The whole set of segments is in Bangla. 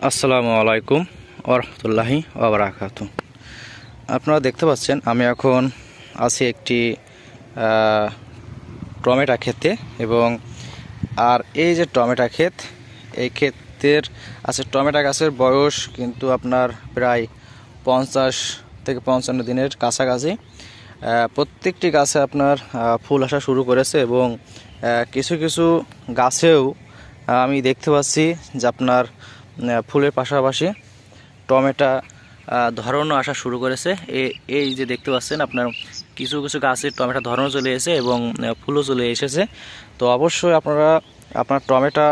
আসসালামু আলাইকুম ওয়া রাহমাতুল্লাহি ওয়া বারাকাতুহু। আপনারা দেখতে পাচ্ছেন আমি এখন আছি একটি টমেটো ক্ষেতে এবং এই যে টমেটো ক্ষেত, এই ক্ষেতের টমেটো গাছের বয়স কিন্তু আপনার প্রায় 50 থেকে 55 দিনের কাছাকাছি। প্রত্যেকটি গাছে আপনার ফুল আসা শুরু করেছে এবং কিছু কিছু গাছেও আমি দেখতে পাচ্ছি যে আপনার ফুলের পাশাপাশি টমেটো ধরনও আসা শুরু করেছে। এই যে দেখতে পাচ্ছেন আপনার কিছু কিছু গাছের টমেটো ধরনও চলে এসেছে এবং ফুলও চলে এসেছে। তো অবশ্যই আপনার টমেটো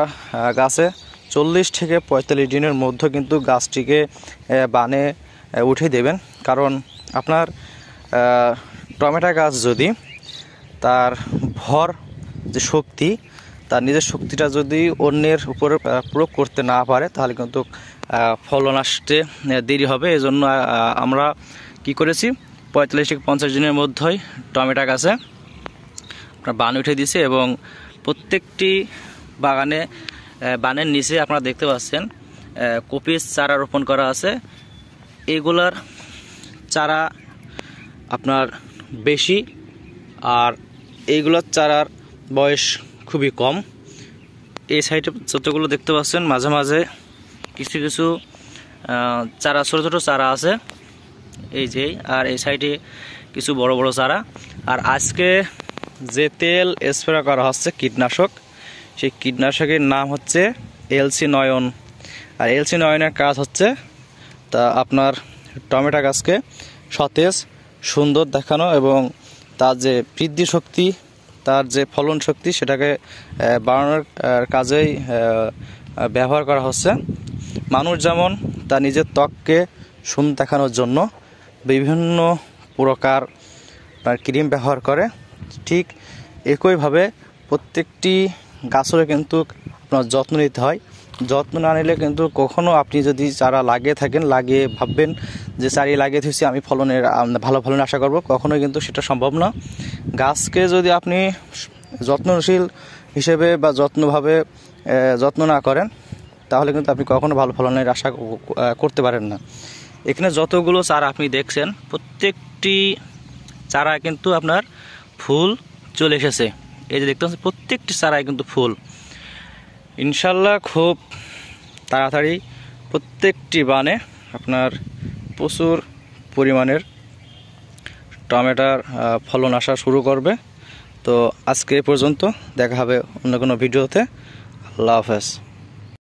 গাছে 40 থেকে 45 দিনের মধ্যে কিন্তু গাছটিকে বানে উঠে দেবেন। কারণ আপনার টমেটো গাছ যদি তার ভর যে শক্তি, তার নিজের শক্তিটা যদি অন্যের উপরে প্রয়োগ করতে না পারে তাহলে কিন্তু ফলন আসতে দেরি হবে। এই জন্য আমরা কি করেছি, 45 থেকে 50 দিনের মধ্যেই টমেটো গাছে আপনার বান উঠে দিয়েছে এবং প্রত্যেকটি বানের নিচে আপনারা দেখতে পাচ্ছেন কপির চারা রোপণ করা আছে। এগুলার চারা আপনার বেশি আর এইগুলোর চারার বয়স খুবই কম। এই সাইডে যতগুলো দেখতে পাচ্ছেন মাঝে মাঝে কিছু কিছু চারা, ছোটো ছোটো চারা আছে এই যে, আর এই সাইডে কিছু বড় বড় চারা। আর আজকে যে তেল স্প্রে করা হচ্ছে কীটনাশক, সেই কীটনাশকের নাম হচ্ছে LC9। আর LC9-এর কাজ হচ্ছে তা আপনার টমেটো গাছকে সতেজ সুন্দর দেখানো এবং তার যে বৃদ্ধি শক্তি, তার যে ফলন শক্তি সেটাকে বাড়ানোর কাজেই ব্যবহার করা হচ্ছে। মানুষ যেমন তার নিজের ত্বককে সুন্দর দেখানোর জন্য বিভিন্ন প্রকার ক্রিম ব্যবহার করে, ঠিক একইভাবে প্রত্যেকটি গাছেরও কিন্তু আপনার যত্ন নিতে হয়। যত্ন না নিলে কিন্তু কখনও আপনি যদি চারা লাগিয়ে ভাববেন যে চারি লাগিয়ে দিয়েছি আমি ভালো ফলন আশা করব, কখনোই কিন্তু সেটা সম্ভব না। গাছকে যদি আপনি যত্নশীল হিসেবে বা যত্ন না করেন তাহলে কিন্তু আপনি কখনো ভালো ফলনের আশা করতে পারেন না। এখানে যতগুলো চারা আপনি দেখছেন প্রত্যেকটি চারা কিন্তু আপনার ফুল চলে এসেছে। এই যে দেখতে পাচ্ছেন প্রত্যেকটি চারায় কিন্তু ফুল। ইনশাল্লাহ খুব তাড়াতাড়ি প্রত্যেকটি বানে আপনার প্রচুর পরিমাণের টমেটোর ফলন আসা শুরু করবে। তো আজকে এ পর্যন্ত, দেখা হবে অন্য কোনো ভিডিওতে। আল্লাহ হাফেজ।